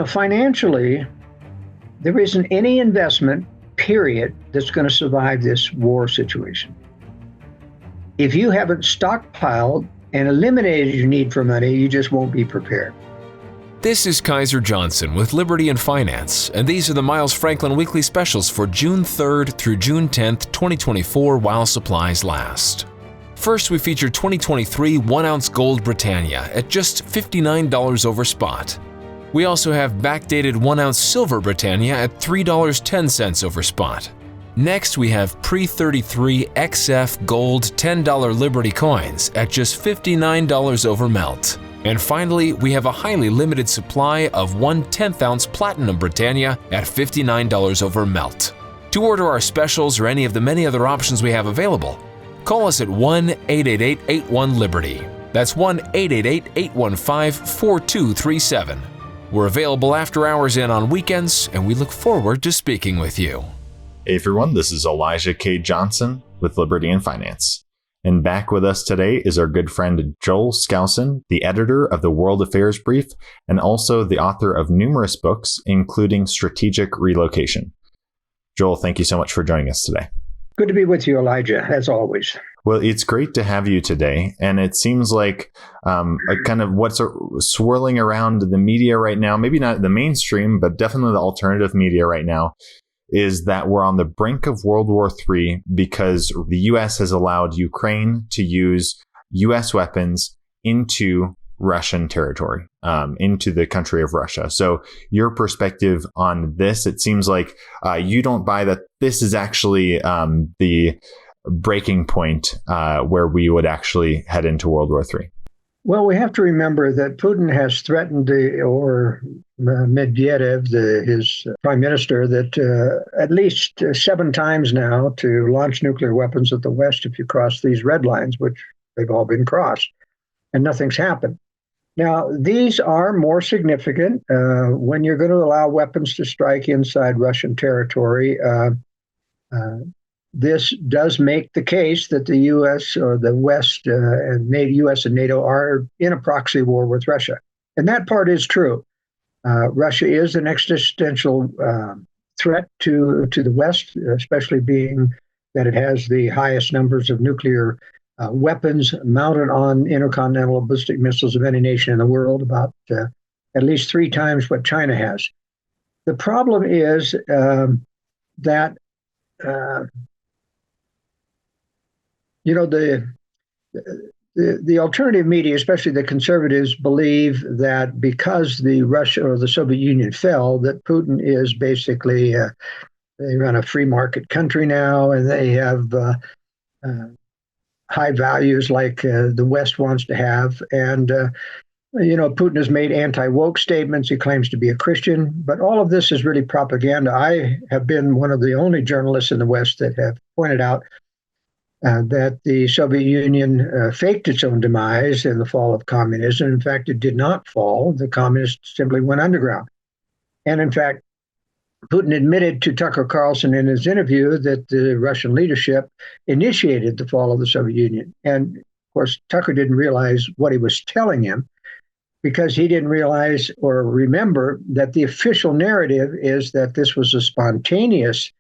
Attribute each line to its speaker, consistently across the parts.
Speaker 1: Financially, there isn't any investment, period, that's going to survive this war situation. If you haven't stockpiled and eliminated your need for money, you just won't be prepared.
Speaker 2: This is Kaiser Johnson with Liberty and Finance, and these are the Miles Franklin Weekly Specials for June 3rd through June 10th, 2024, while supplies last. First, we feature 2023 1-ounce Gold Britannia at just $59 over spot. We also have backdated 1-ounce Silver Britannia at $3.10 over spot. Next, we have pre-33 XF Gold $10 Liberty coins at just $59 over melt. And finally, we have a highly limited supply of 1/10 ounce Platinum Britannia at $59 over melt. To order our specials or any of the many other options we have available, call us at 1-888-81-LIBERTY. That's 1-888-815-4237. We're available after hours and on weekends, and we look forward to speaking with you.
Speaker 3: Hey everyone, this is Elijah K. Johnson with Liberty and Finance. And back with us today is our good friend Joel Skousen, the editor of the World Affairs Brief and also the author of numerous books, including Strategic Relocation. Joel, thank you so much for joining us today.
Speaker 1: Good to be with you, Elijah, as always.
Speaker 3: Well, it's great to have you today. And it seems like kind of what's swirling around the media right now, maybe not the mainstream, but definitely the alternative media right now, is that we're on the brink of World War III because the U.S. has allowed Ukraine to use U.S. weapons into Russian territory, into the country of Russia. So your perspective on this, it seems like you don't buy that this is actually the breaking point where we would actually head into World War III.
Speaker 1: Well, we have to remember that Putin has threatened, Medvedev, his prime minister, that at least 7 times now to launch nuclear weapons at the West if you cross these red lines, which they've all been crossed, and nothing's happened. Now, these are more significant when you're going to allow weapons to strike inside Russian territory. This does make the case that the U.S. or the West and U.S. and NATO are in a proxy war with Russia. And that part is true. Russia is an existential threat to the West, especially being that it has the highest numbers of nuclear weapons mounted on intercontinental ballistic missiles of any nation in the world, about at least 3 times what China has. The problem is that the alternative media, especially the conservatives, believe that because the Russia or the Soviet Union fell, that Putin is basically they run a free market country now, and they have high values like the West wants to have. And Putin has made anti-woke statements. He claims to be a Christian, but all of this is really propaganda. I have been one of the only journalists in the West that have pointed out that the Soviet Union faked its own demise in the fall of communism. In fact, it did not fall. The communists simply went underground. And in fact, Putin admitted to Tucker Carlson in his interview that the Russian leadership initiated the fall of the Soviet Union. And of course, Tucker didn't realize what he was telling him because he didn't realize or remember that the official narrative is that this was a spontaneous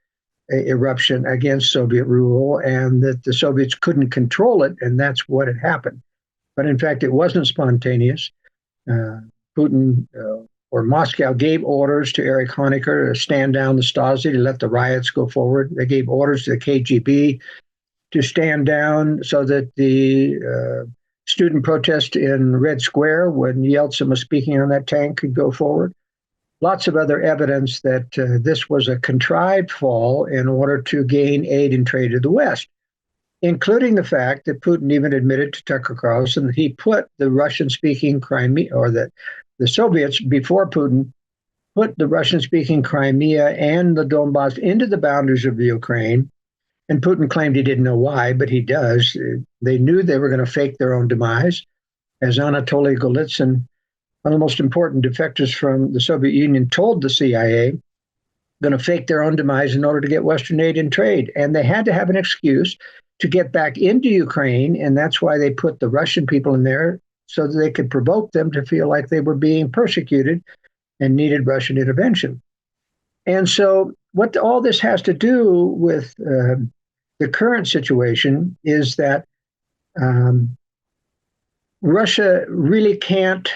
Speaker 1: eruption against Soviet rule and that the Soviets couldn't control it, and that's what had happened. But in fact, it wasn't spontaneous. Putin or Moscow gave orders to Erich Honecker to stand down the Stasi, to let the riots go forward. They gave orders to the KGB to stand down so that the student protest in Red Square, when Yeltsin was speaking on that tank, could go forward. Lots of other evidence that this was a contrived fall in order to gain aid and trade to the West, including the fact that Putin even admitted to Tucker Carlson that he put the Russian-speaking Crimea, or that the Soviets, before Putin, put the Russian-speaking Crimea and the Donbass into the boundaries of the Ukraine. And Putin claimed he didn't know why, but he does. They knew they were going to fake their own demise. As Anatoly Golitsyn, one of the most important defectors from the Soviet Union, told the CIA, going to fake their own demise in order to get Western aid and trade. And they had to have an excuse to get back into Ukraine, and that's why they put the Russian people in there so that they could provoke them to feel like they were being persecuted and needed Russian intervention. And so what all this has to do with the current situation is that Russia really can't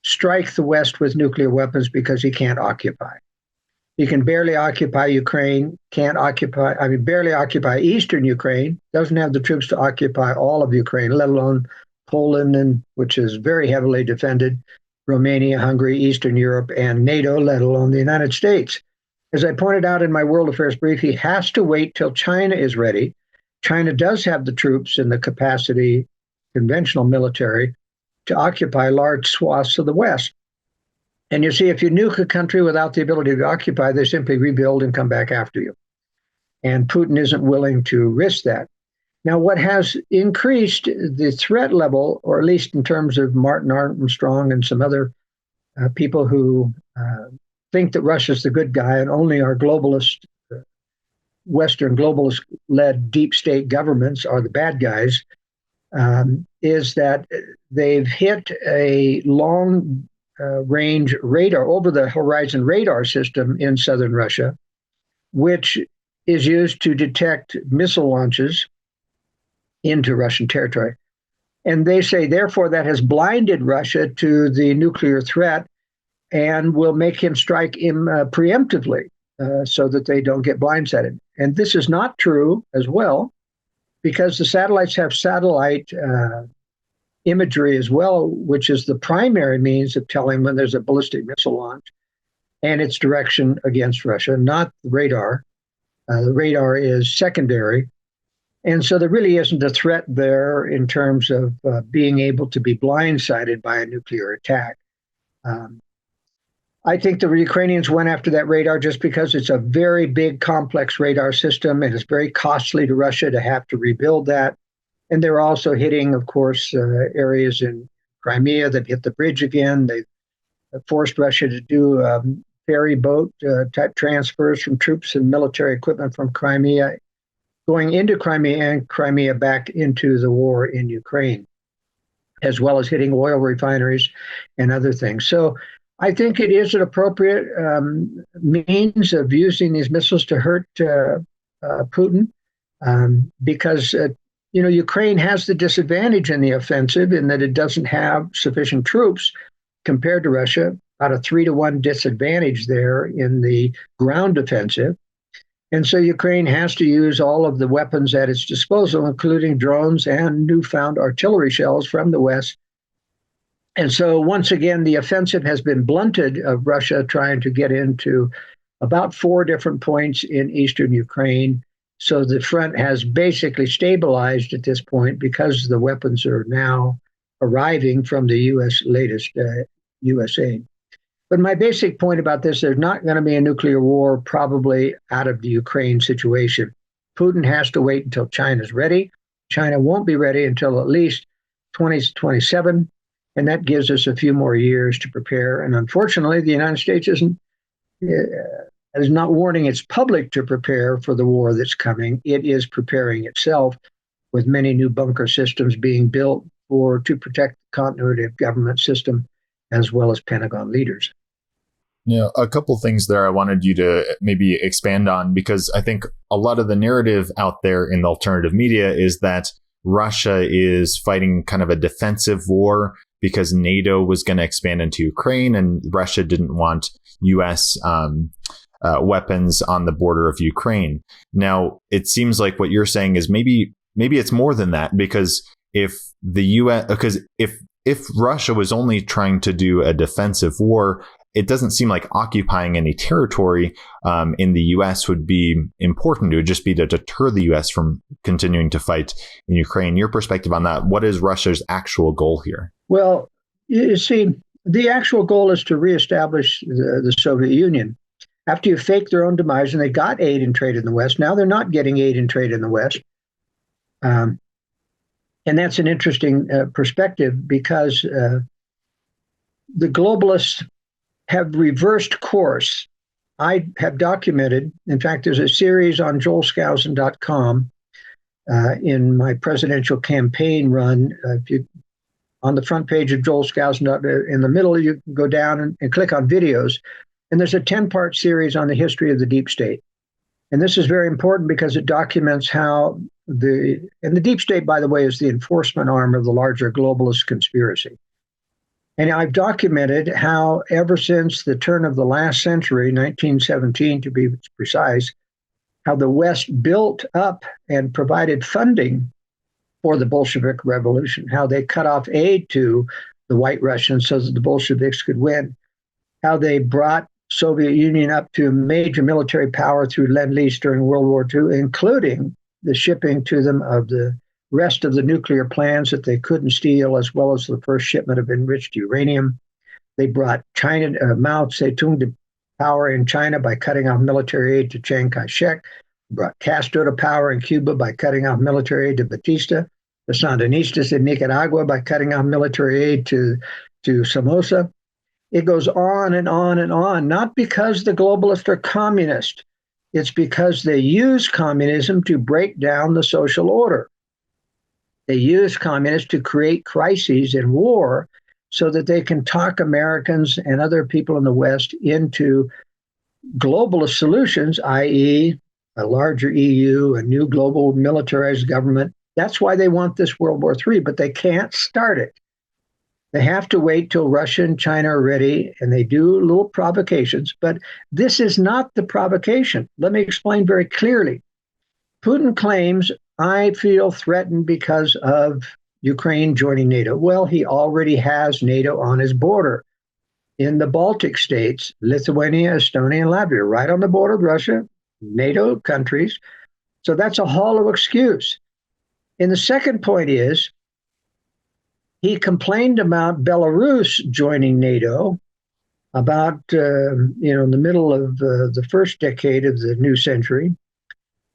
Speaker 1: strike the West with nuclear weapons because he can't occupy. He can barely occupy Ukraine, barely occupy eastern Ukraine, doesn't have the troops to occupy all of Ukraine, let alone Poland, which is very heavily defended, Romania, Hungary, Eastern Europe, and NATO, let alone the United States. As I pointed out in my World Affairs brief, he has to wait till China is ready. China does have the troops and the capacity, conventional military, to occupy large swaths of the West. And you see, if you nuke a country without the ability to occupy, they simply rebuild and come back after you. And Putin isn't willing to risk that. Now, what has increased the threat level, or at least in terms of Martin Armstrong and some other people who think that Russia's the good guy and only our globalist, Western globalist-led deep state governments are the bad guys, is that they've hit a long range radar, over the horizon radar system in southern Russia, which is used to detect missile launches into Russian territory. And they say, therefore, that has blinded Russia to the nuclear threat and will make him strike him preemptively so that they don't get blindsided. And this is not true as well, because the satellites have satellite imagery as well, which is the primary means of telling when there's a ballistic missile launch and its direction against Russia, not the radar. The radar is secondary. And so there really isn't a threat there in terms of being able to be blindsided by a nuclear attack. I think the Ukrainians went after that radar just because it's a very big, complex radar system, and it's very costly to Russia to have to rebuild that. And they're also hitting, of course, areas in Crimea that hit the bridge again. They've forced Russia to do ferry boat type transfers from troops and military equipment from Crimea, going into Crimea and Crimea back into the war in Ukraine, as well as hitting oil refineries and other things. So I think it is an appropriate means of using these missiles to hurt Putin, because Ukraine has the disadvantage in the offensive in that it doesn't have sufficient troops compared to Russia, about a 3-to-1 disadvantage there in the ground offensive. And so Ukraine has to use all of the weapons at its disposal, including drones and newfound artillery shells from the West. And so once again, the offensive has been blunted of Russia trying to get into about 4 different points in eastern Ukraine. So the front has basically stabilized at this point because the weapons are now arriving from the latest U.S. aid. But my basic point about this, there's not going to be a nuclear war probably out of the Ukraine situation. Putin has to wait until China's ready. China won't be ready until at least 2027, and that gives us a few more years to prepare. And unfortunately, the United States is not warning its public to prepare for the war that's coming. It is preparing itself with many new bunker systems being built to protect the continuity of government system as well as Pentagon leaders.
Speaker 3: Yeah, a couple things there I wanted you to maybe expand on, because I think a lot of the narrative out there in the alternative media is that Russia is fighting kind of a defensive war because NATO was going to expand into Ukraine and Russia didn't want U.S. Weapons on the border of Ukraine. Now, it seems like what you're saying is maybe it's more than that, because if Russia was only trying to do a defensive war, it doesn't seem like occupying any territory in the U.S. would be important. It would just be to deter the U.S. from continuing to fight in Ukraine. Your perspective on that, what is Russia's actual goal here?
Speaker 1: Well, you see, the actual goal is to reestablish the Soviet Union. After you fake their own demise, and they got aid and trade in the West, now they're not getting aid and trade in the West. And that's an interesting perspective, because the globalists have reversed course. I have documented, in fact, there's a series on joelskousen.com in my presidential campaign run. If you on the front page of Joel Skousen. In the middle, you can go down and click on videos. And there's a 10-part series on the history of the deep state. And this is very important because it documents how the deep state, by the way, is the enforcement arm of the larger globalist conspiracy. And I've documented how ever since the turn of the last century, 1917 to be precise, how the West built up and provided funding for the Bolshevik Revolution, how they cut off aid to the White Russians so that the Bolsheviks could win, how they brought Soviet Union up to major military power through Lend-Lease during World War II, including the shipping to them of the rest of the nuclear plans that they couldn't steal, as well as the first shipment of enriched uranium. They brought Mao Zedong to power in China by cutting off military aid to Chiang Kai-shek, brought Castro to power in Cuba by cutting off military aid to Batista, the Sandinistas in Nicaragua by cutting off military aid to Somoza. It goes on and on and on, not because the globalists are communist. It's because they use communism to break down the social order. They use communists to create crises and war so that they can talk Americans and other people in the West into globalist solutions, i.e., a larger EU, a new global militarized government. That's why they want this World War III, but they can't start it. They have to wait till Russia and China are ready, and they do little provocations. But this is not the provocation. Let me explain very clearly. Putin claims, I feel threatened because of Ukraine joining NATO. Well, he already has NATO on his border in the Baltic states, Lithuania, Estonia, and Latvia, right on the border of Russia, NATO countries. So that's a hollow excuse. And the second point is, he complained about Belarus joining NATO about, in the middle of the first decade of the new century.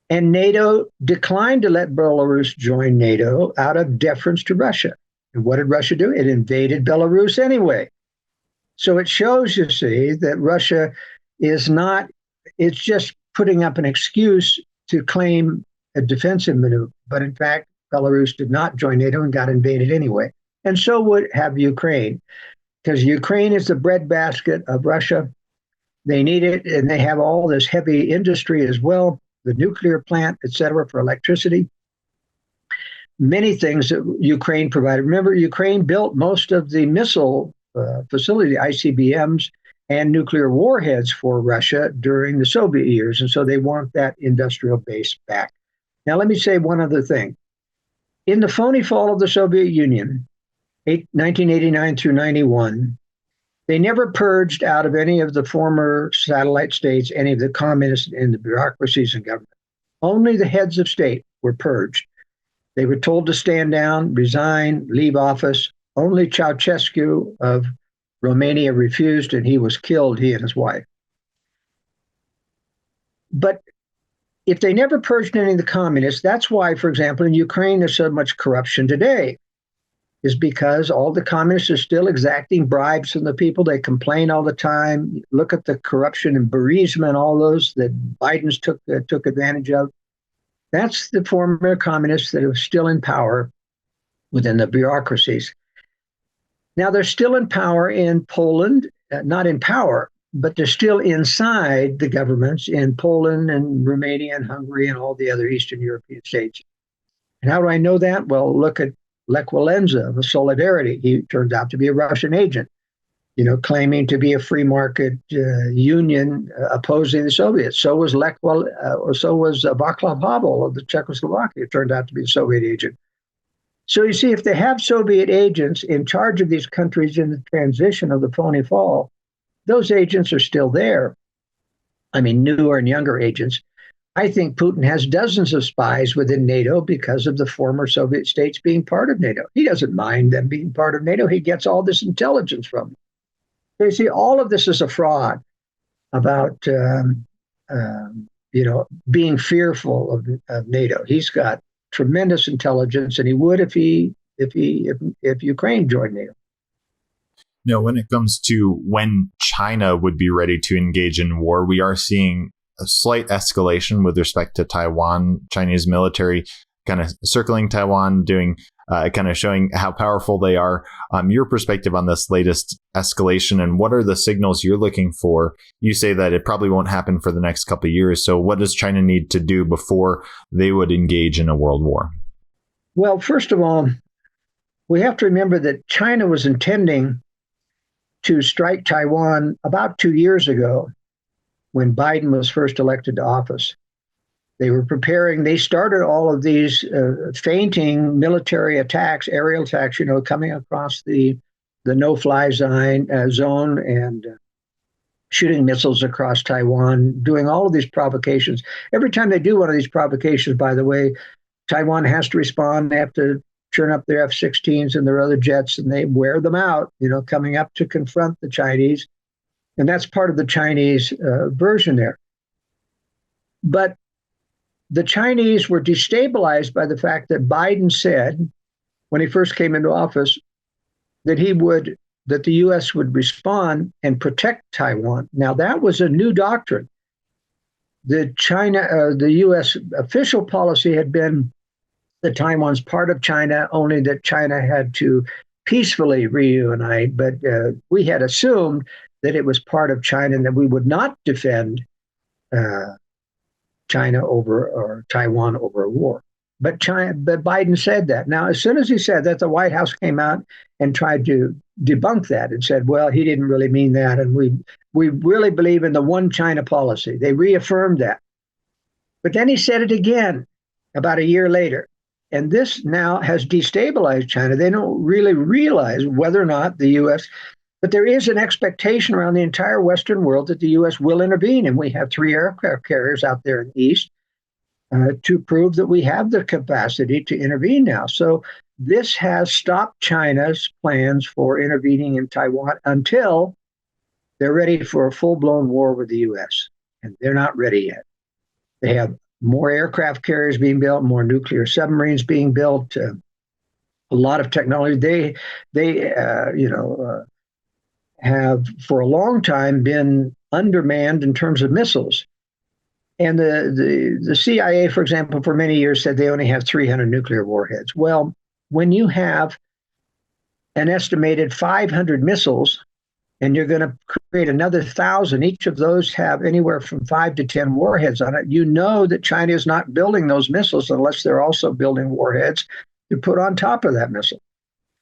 Speaker 1: And NATO declined to let Belarus join NATO out of deference to Russia. And what did Russia do? It invaded Belarus anyway. So it shows, you see, that Russia is not, it's just putting up an excuse to claim a defensive maneuver. But in fact, Belarus did not join NATO and got invaded anyway. And so would have Ukraine, because Ukraine is the breadbasket of Russia. They need it, and they have all this heavy industry as well, the nuclear plant, et cetera, for electricity. Many things that Ukraine provided. Remember, Ukraine built most of the missile facility, ICBMs, and nuclear warheads for Russia during the Soviet years, and so they want that industrial base back. Now, let me say one other thing. In the phony fall of the Soviet Union, 1989 through 91, they never purged out of any of the former satellite states any of the communists in the bureaucracies and government. Only the heads of state were purged. They were told to stand down, resign, leave office. Only Ceausescu of Romania refused, and he was killed, he and his wife. But if they never purged any of the communists, that's why, for example, in Ukraine, there's so much corruption today, is because all the communists are still exacting bribes from the people. They complain all the time. Look at the corruption in Burisma and all those that Biden's took advantage of. That's the former communists that are still in power within the bureaucracies. Now, they're still in power in Poland, not in power, but they're still inside the governments in Poland and Romania and Hungary and all the other Eastern European states. And how do I know that? Well, look at Lech Walesa of Solidarity. He turns out to be a Russian agent, claiming to be a free market union opposing the Soviets. So was Václav Havel of the Czechoslovakia. It turned out to be a Soviet agent. So you see, if they have Soviet agents in charge of these countries in the transition of the phony fall, those agents are still there. I mean, newer and younger agents. I think Putin has dozens of spies within NATO because of the former Soviet states being part of NATO. He doesn't mind them being part of NATO. He gets all this intelligence from them. So you see, all of this is a fraud about, being fearful of NATO. He's got tremendous intelligence, and he would if Ukraine joined NATO.
Speaker 3: No, when it comes to when China would be ready to engage in war, we are seeing a slight escalation with respect to Taiwan. Chinese military kind of circling Taiwan, doing kind of showing how powerful they are. Your perspective on this latest escalation, and what are the signals you're looking for? You say that it probably won't happen for the next couple of years. So what does China need to do before they would engage in a world war?
Speaker 1: Well, first of all, we have to remember that China was intending to strike Taiwan about 2 years ago when Biden was first elected to office. They were preparing, they started all of these feinting military attacks, aerial attacks, coming across the no-fly zone and shooting missiles across Taiwan, doing all of these provocations. Every time they do one of these provocations, by the way, Taiwan has to respond. They have to turn up their F-16s and their other jets, and they wear them out, coming up to confront the Chinese. And that's part of the Chinese version there. But the Chinese were destabilized by the fact that Biden said, when he first came into office, that the U.S. would respond and protect Taiwan. Now, that was a new doctrine. The U.S. official policy had been that Taiwan's part of China, only that China had to peacefully reunite. But we had assumed that it was part of China and that we would not defend China or Taiwan over a war. But Biden said that. Now, as soon as he said that, the White House came out and tried to debunk that and said, well, he didn't really mean that. And we really believe in the one China policy. They reaffirmed that. But then he said it again about a year later. And this now has destabilized China. They don't really realize whether or not the U.S., but there is an expectation around the entire Western world that the U.S. will intervene. And we have 3 aircraft carriers out there in the East to prove that we have the capacity to intervene now. So this has stopped China's plans for intervening in Taiwan until they're ready for a full-blown war with the U.S. And they're not ready yet. They have more aircraft carriers being built, more nuclear submarines being built, a lot of technology. They have for a long time been undermanned in terms of missiles. And the CIA, for example, for many years said they only have 300 nuclear warheads. Well, when you have an estimated 500 missiles, and you're going to create another 1,000, each of those have anywhere from 5 to 10 warheads on it, you know that China is not building those missiles unless they're also building warheads to put on top of that missile.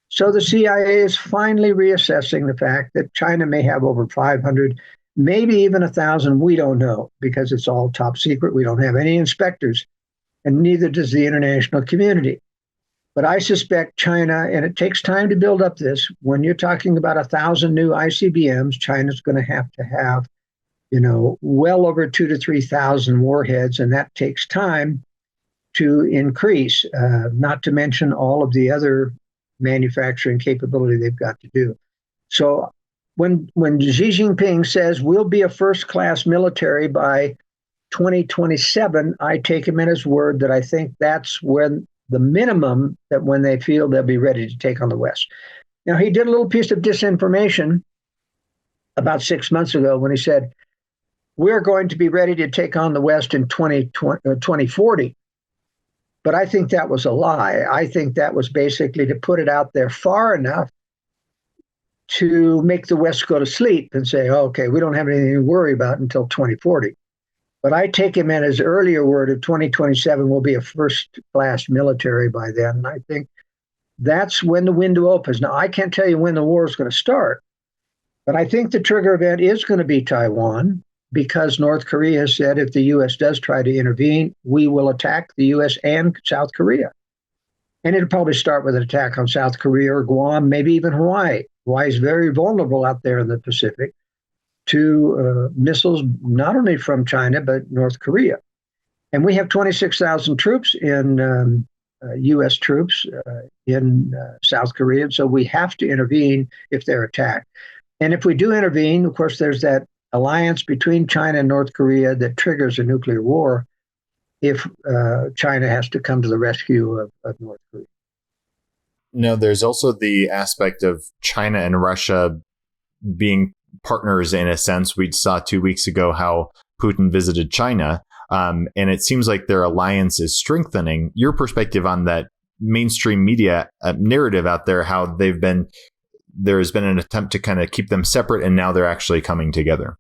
Speaker 1: So the CIA is finally reassessing the fact that China may have over 500, maybe even 1,000. We don't know because it's all top secret. We don't have any inspectors, and neither does the international community. But I suspect China, and it takes time to build up this, when you're talking about 1,000 new ICBMs, China's going to have, well over 2,000 to 3,000 warheads, and that takes time to increase, not to mention all of the other manufacturing capability they've got to do. So when Xi Jinping says we'll be a first-class military by 2027, I take him at his word that I think that's when the minimum that when they feel they'll be ready to take on the West. Now, he did a little piece of disinformation about 6 months ago when he said, we're going to be ready to take on the West in 2040. But I think that was a lie. I think that was basically to put it out there far enough to make the West go to sleep and say, okay, we don't have anything to worry about until 2040. But I take him at his earlier word of 2027 will be a first-class military by then. And I think that's when the window opens. Now, I can't tell you when the war is going to start, but I think the trigger event is going to be Taiwan because North Korea said if the U.S. does try to intervene, we will attack the U.S. and South Korea. And it'll probably start with an attack on South Korea or Guam, maybe even Hawaii. Hawaii is very vulnerable out there in the Pacific to missiles, not only from China, but North Korea. And we have 26,000 troops in U.S. troops in South Korea. So we have to intervene if they're attacked. And if we do intervene, of course, there's that alliance between China and North Korea that triggers a nuclear war if China has to come to the rescue of North Korea.
Speaker 3: No, there's also the aspect of China and Russia being partners in a sense. We saw 2 weeks ago how Putin visited China. And it seems like their alliance is strengthening. Your perspective on that mainstream media narrative out there, how there's been an attempt to kind of keep them separate, and now they're actually coming together.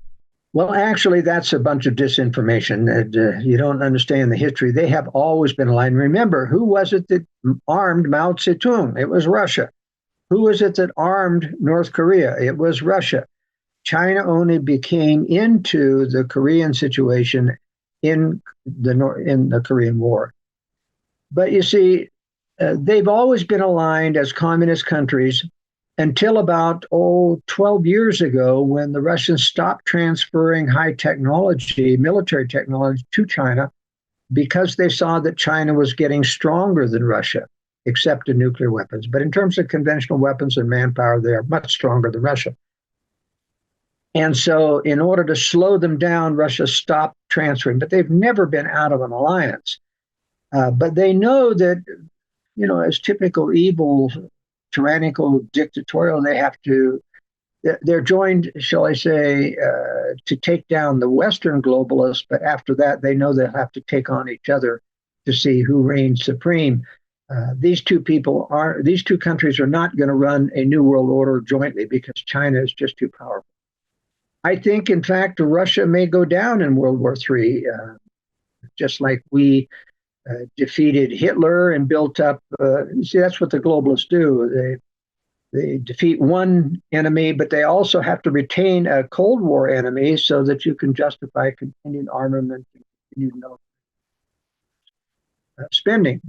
Speaker 1: Well, actually, that's a bunch of disinformation. You don't understand the history. They have always been aligned. Remember, who was it that armed Mao Zedong? It was Russia. Who was it that armed North Korea? It was Russia. China only became into the Korean situation in the Korean War. But you see, they've always been aligned as communist countries until about 12 years ago, when the Russians stopped transferring high technology, military technology, to China, because they saw that China was getting stronger than Russia, except in nuclear weapons. But in terms of conventional weapons and manpower, they are much stronger than Russia. And so in order to slow them down, Russia stopped transferring, but they've never been out of an alliance. But they know that, as typical evil, tyrannical, dictatorial, they're joined, shall I say, to take down the Western globalists, but after that, they know they'll have to take on each other to see who reigns supreme. These two countries are not going to run a new world order jointly, because China is just too powerful. I think, in fact, Russia may go down in World War III, just like we defeated Hitler and built up. See, that's what the globalists do. They defeat one enemy, but they also have to retain a Cold War enemy so that you can justify continued armament and continued military spending.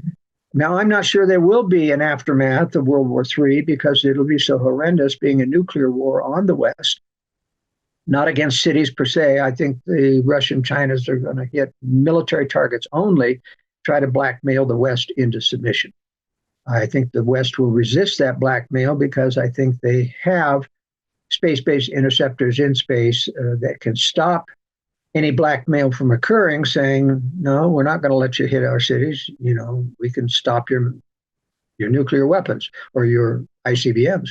Speaker 1: Now, I'm not sure there will be an aftermath of World War III, because it'll be so horrendous, being a nuclear war on the West. Not against cities per se. I think the Russian Chinas are going to hit military targets only, try to blackmail the West into submission. I think the West will resist that blackmail, because I think they have space-based interceptors in space that can stop any blackmail from occurring, saying, no, we're not going to let you hit our cities. We can stop your nuclear weapons or your ICBMs.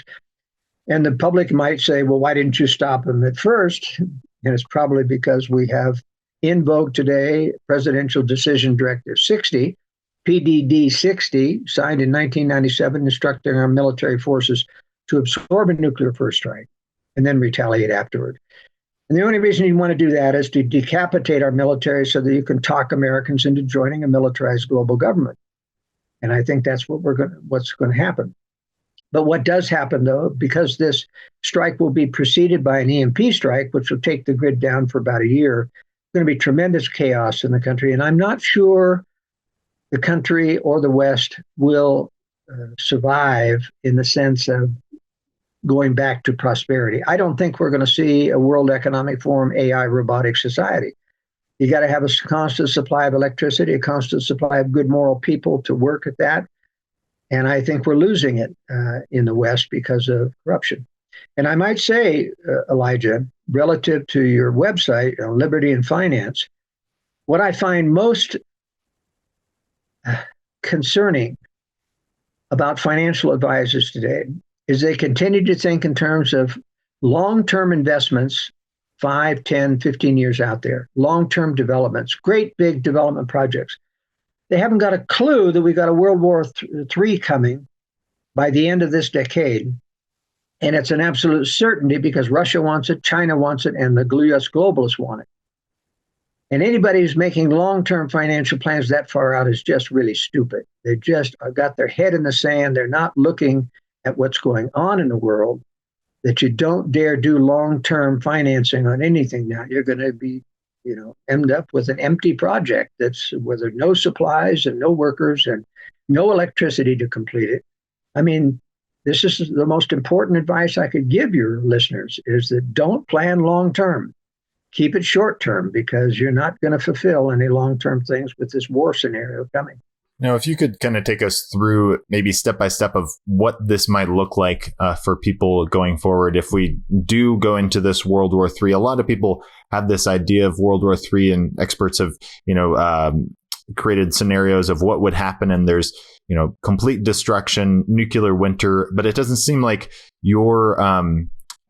Speaker 1: And the public might say, well, why didn't you stop them at first? And it's probably because we have in vogue today Presidential Decision Directive 60, PDD 60, signed in 1997, instructing our military forces to absorb a nuclear first strike and then retaliate afterward. And the only reason you want to do that is to decapitate our military so that you can talk Americans into joining a militarized global government. And I think that's what's going to happen. But what does happen, though, because this strike will be preceded by an EMP strike, which will take the grid down for about a year, there's going to be tremendous chaos in the country. And I'm not sure the country or the West will survive in the sense of going back to prosperity. I don't think we're going to see a World Economic Forum AI robotic society. You got to have a constant supply of electricity, a constant supply of good moral people to work at that. And I think we're losing it in the West because of corruption. And I might say, Elijah, relative to your website, Liberty and Finance, what I find most concerning about financial advisors today is they continue to think in terms of long-term investments, 5, 10, 15 years out there, long-term developments, great big development projects. They haven't got a clue that we've got a World War III coming by the end of this decade. And it's an absolute certainty, because Russia wants it, China wants it, and the US globalists want it. And anybody who's making long-term financial plans that far out is just really stupid. They just got their head in the sand. They're not looking at what's going on in the world, that you don't dare do long-term financing on anything now. You're going to be end up with an empty project that's where there are no supplies and no workers and no electricity to complete it. I mean, this is the most important advice I could give your listeners, is that don't plan long-term. Keep it short-term, because you're not going to fulfill any long-term things with this war scenario coming.
Speaker 3: Now, if you could kind of take us through maybe step by step of what this might look like for people going forward. If we do go into this World War III, a lot of people have this idea of World War III, and experts have, created scenarios of what would happen. And there's, complete destruction, nuclear winter, but it doesn't seem like your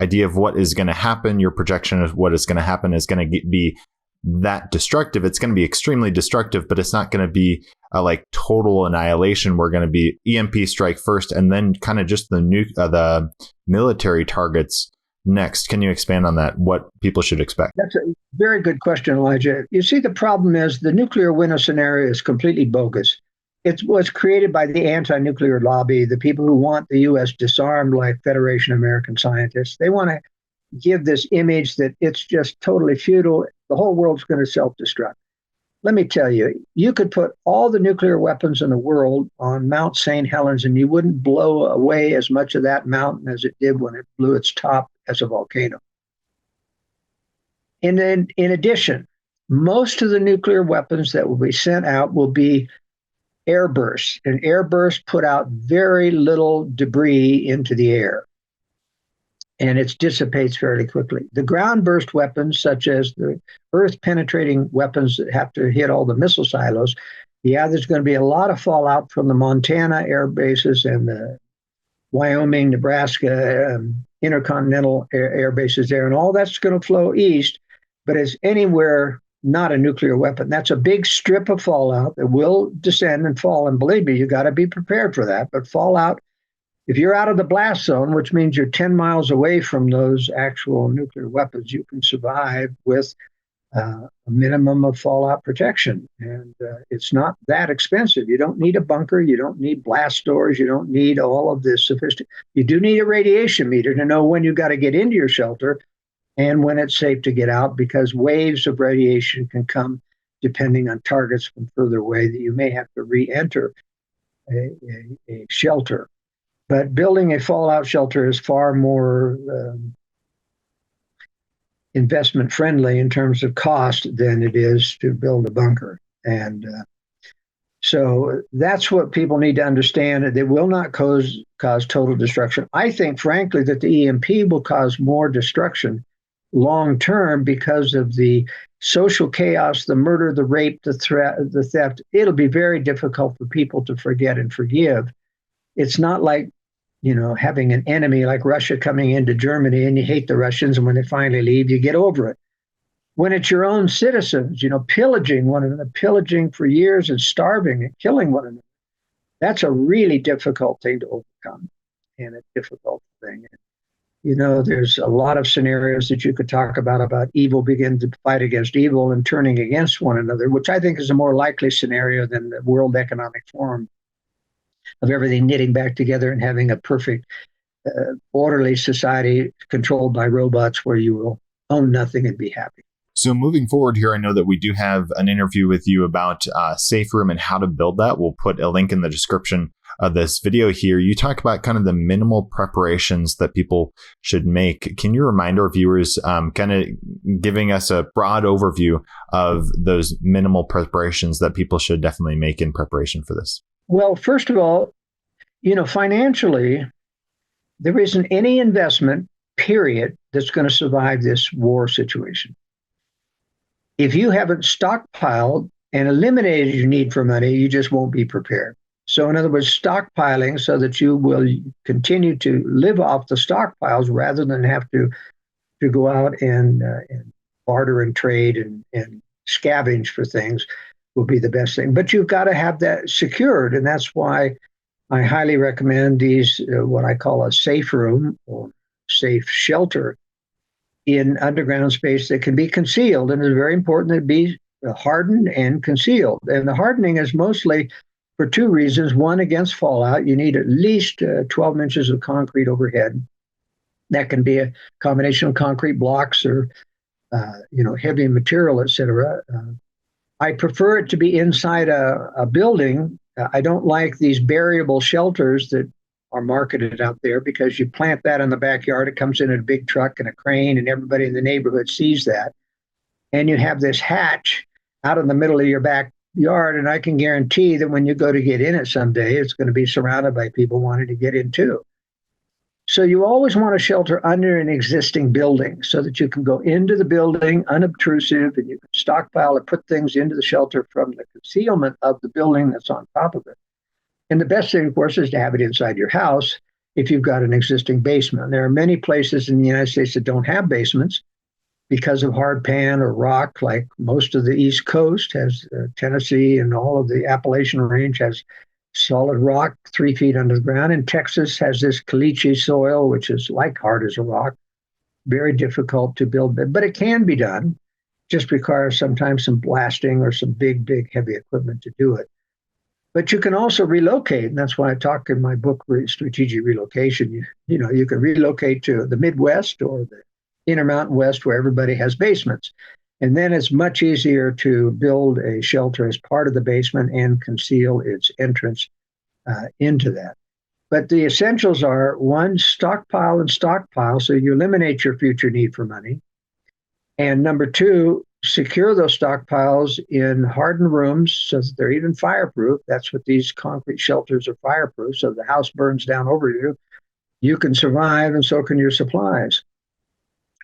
Speaker 3: idea of what is going to happen, your projection of what is going to happen, is going to be that destructive. It's going to be extremely destructive, but it's not going to be a like total annihilation. We're going to be EMP strike first, and then kind of just the military targets next. Can you expand on that? What people should expect?
Speaker 1: That's a very good question, Elijah. You see, the problem is the nuclear winter scenario is completely bogus. It was created by the anti-nuclear lobby, the people who want the U.S. disarmed, like Federation of American Scientists. They want to give this image that it's just totally futile. The whole world's going to self-destruct. Let me tell you, you could put all the nuclear weapons in the world on Mount St. Helens, and you wouldn't blow away as much of that mountain as it did when it blew its top as a volcano. And then, in addition, most of the nuclear weapons that will be sent out will be airbursts, and airbursts put out very little debris into the air, and it dissipates fairly quickly. The ground burst weapons, such as the earth-penetrating weapons that have to hit all the missile silos, there's going to be a lot of fallout from the Montana air bases and the Wyoming, Nebraska, intercontinental air bases there, and all that's going to flow east, but it's anywhere not a nuclear weapon. That's a big strip of fallout that will descend and fall, and believe me, you got to be prepared for that. But fallout, if you're out of the blast zone, which means you're 10 miles away from those actual nuclear weapons, you can survive with a minimum of fallout protection. And it's not that expensive. You don't need a bunker. You don't need blast doors. You don't need all of this sophisticated. You do need a radiation meter to know when you got to get into your shelter and when it's safe to get out, because waves of radiation can come depending on targets from further away that you may have to re-enter a shelter. But building a fallout shelter is far more investment friendly in terms of cost than it is to build a bunker. And so that's what people need to understand. It will not cause total destruction. I think, frankly, that the EMP will cause more destruction long term because of the social chaos, the murder, the rape, the threat, the theft. It'll be very difficult for people to forget and forgive. It's not like, having an enemy like Russia coming into Germany and you hate the Russians, and when they finally leave, you get over it. When it's your own citizens, pillaging one another, pillaging for years and starving and killing one another, that's a really difficult thing to overcome, and a difficult thing. There's a lot of scenarios that you could talk about evil begin to fight against evil and turning against one another, which I think is a more likely scenario than the World Economic Forum of everything knitting back together and having a perfect, orderly society controlled by robots where you will own nothing and be happy.
Speaker 3: So moving forward here, I know that we do have an interview with you about Safe Room and how to build that. We'll put a link in the description of this video here. You talk about kind of the minimal preparations that people should make. Can you remind our viewers, kind of giving us a broad overview of those minimal preparations that people should definitely make in preparation for this?
Speaker 1: Well, first of all, financially, there isn't any investment, period, that's going to survive this war situation. If you haven't stockpiled and eliminated your need for money, you just won't be prepared. So in other words, stockpiling so that you will continue to live off the stockpiles rather than have to go out and barter and trade and scavenge for things will be the best thing. But you've got to have that secured. And that's why I highly recommend these, what I call a safe room or safe shelter in underground space that can be concealed. And it's very important that it be hardened and concealed. And the hardening is mostly for two reasons. One, against fallout. You need at least 12 inches of concrete overhead. That can be a combination of concrete blocks or, heavy material, etc. I prefer it to be inside a building. I don't like these buriable shelters that are marketed out there, because you plant that in the backyard, it comes in a big truck and a crane, and everybody in the neighborhood sees that. And you have this hatch out in the middle of your backyard, and I can guarantee that when you go to get in it someday, it's going to be surrounded by people wanting to get in too. So you always want to shelter under an existing building so that you can go into the building unobtrusive, and you can stockpile or put things into the shelter from the concealment of the building that's on top of it. And the best thing, of course, is to have it inside your house if you've got an existing basement. There are many places in the United States that don't have basements, because of hard pan or rock, like most of the East Coast has, Tennessee and all of the Appalachian Range has solid rock 3 feet under the ground. And Texas has this caliche soil, which is like hard as a rock, very difficult to build, but it can be done. Just requires sometimes some blasting or some big, heavy equipment to do it. But you can also relocate, and that's why I talk in my book, Strategic Relocation. You can relocate to the Midwest or the Intermountain West, where everybody has basements. And then it's much easier to build a shelter as part of the basement and conceal its entrance into that. But the essentials are, one, stockpile, so you eliminate your future need for money. And number two, secure those stockpiles in hardened rooms so that they're even fireproof. That's what these concrete shelters are, fireproof. So if the house burns down over you, you can survive, and so can your supplies.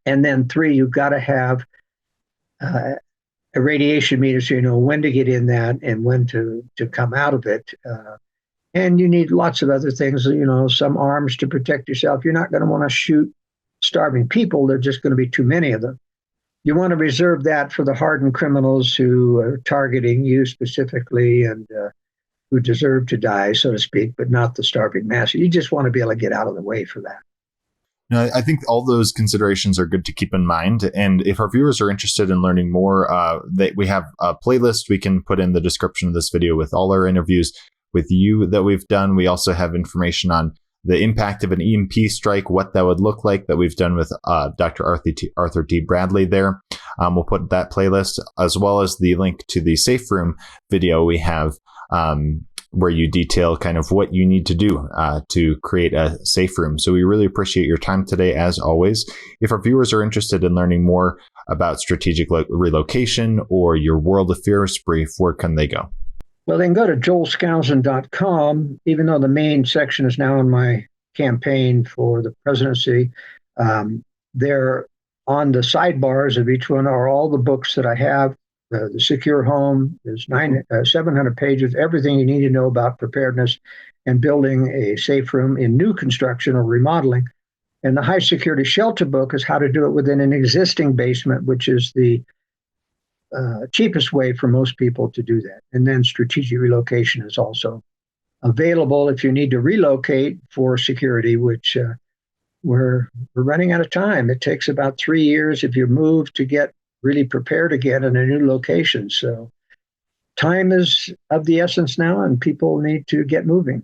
Speaker 1: And then three, you've got to have a radiation meter so you know when to get in that and when to come out of it. And you need lots of other things, some arms to protect yourself. You're not going to want to shoot starving people. There are just going to be too many of them. You want to reserve that for the hardened criminals who are targeting you specifically and who deserve to die, so to speak, but not the starving mass. You just want to be able to get out of the way for that.
Speaker 3: No, I think all those considerations are good to keep in mind. And if our viewers are interested in learning more, we have a playlist we can put in the description of this video with all our interviews with you that we've done. We also have information on the impact of an EMP strike, what that would look like, that we've done with Dr. Arthur T. Bradley there. We'll put that playlist, as well as the link to the Safe Room video we have, where you detail kind of what you need to do to create a safe room. So we really appreciate your time today, as always. If our viewers are interested in learning more about strategic relocation or your World Affairs brief, where can they go?
Speaker 1: Well, they can go to joelskousen.com, even though the main section is now in my campaign for the presidency. There on the sidebars of each one are all the books that I have. The Secure Home, there's 700 pages, everything you need to know about preparedness and building a safe room in new construction or remodeling. And the High Security Shelter book is how to do it within an existing basement, which is the cheapest way for most people to do that. And then Strategic Relocation is also available if you need to relocate for security, which we're running out of time. It takes about 3 years if you move to get really prepared again in a new location. So time is of the essence now, and people need to get moving.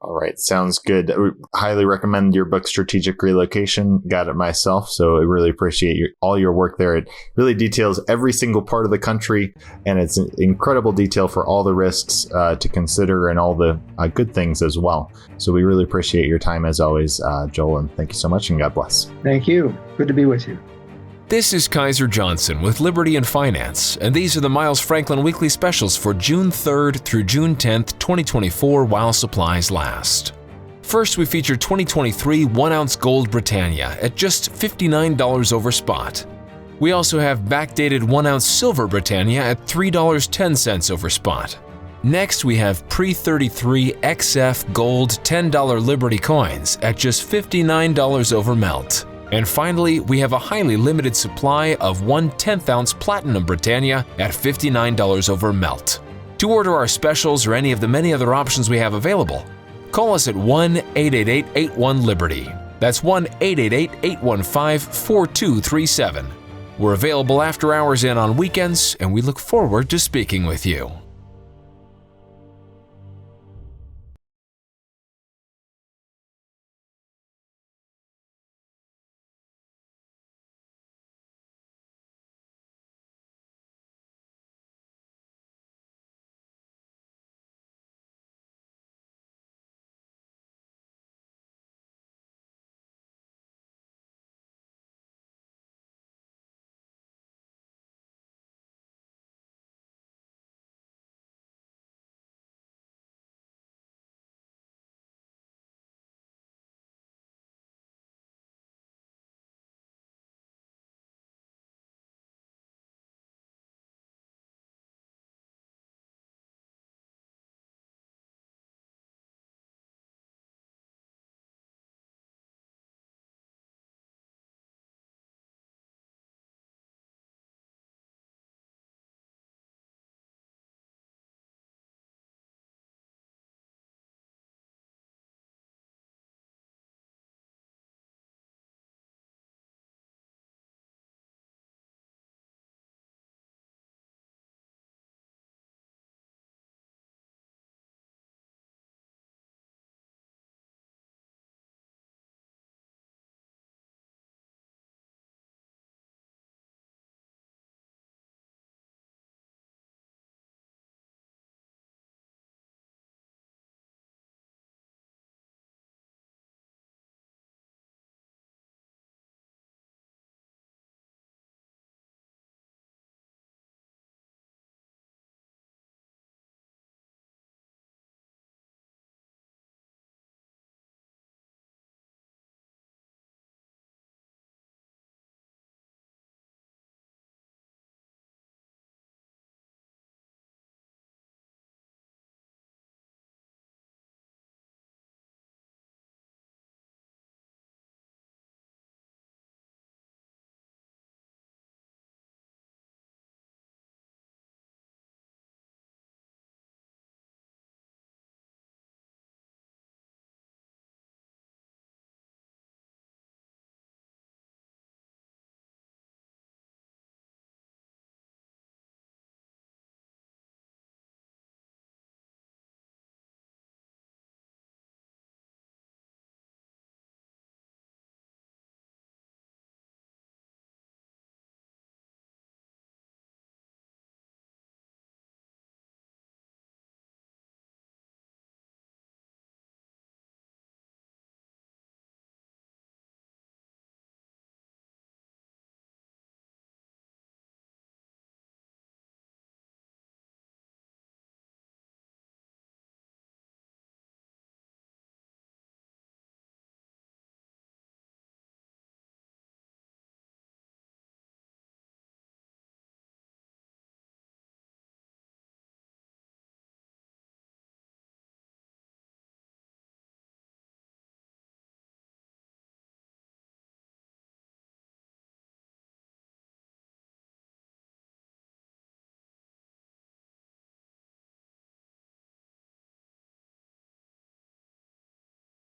Speaker 3: All right. Sounds good. I highly recommend your book, Strategic Relocation. Got it myself. So I really appreciate all your work there. It really details every single part of the country, and it's an incredible detail for all the risks to consider and all the good things as well. So we really appreciate your time, as always, Joel, and thank you so much, and God bless.
Speaker 1: Thank you. Good to be with you.
Speaker 2: This is Kaiser Johnson with Liberty and Finance, and these are the Miles Franklin Weekly Specials for June 3rd through June 10th, 2024, while supplies last. First, we feature 2023 1-ounce Gold Britannia at just $59 over spot. We also have backdated 1-ounce Silver Britannia at $3.10 over spot. Next, we have pre-33 XF Gold $10 Liberty coins at just $59 over melt. And finally, we have a highly limited supply of 1/10 ounce Platinum Britannia at $59 over melt. To order our specials or any of the many other options we have available, call us at 1-888-81-LIBERTY. That's 1-888-815-4237. We're available after hours and on weekends, and we look forward to speaking with you.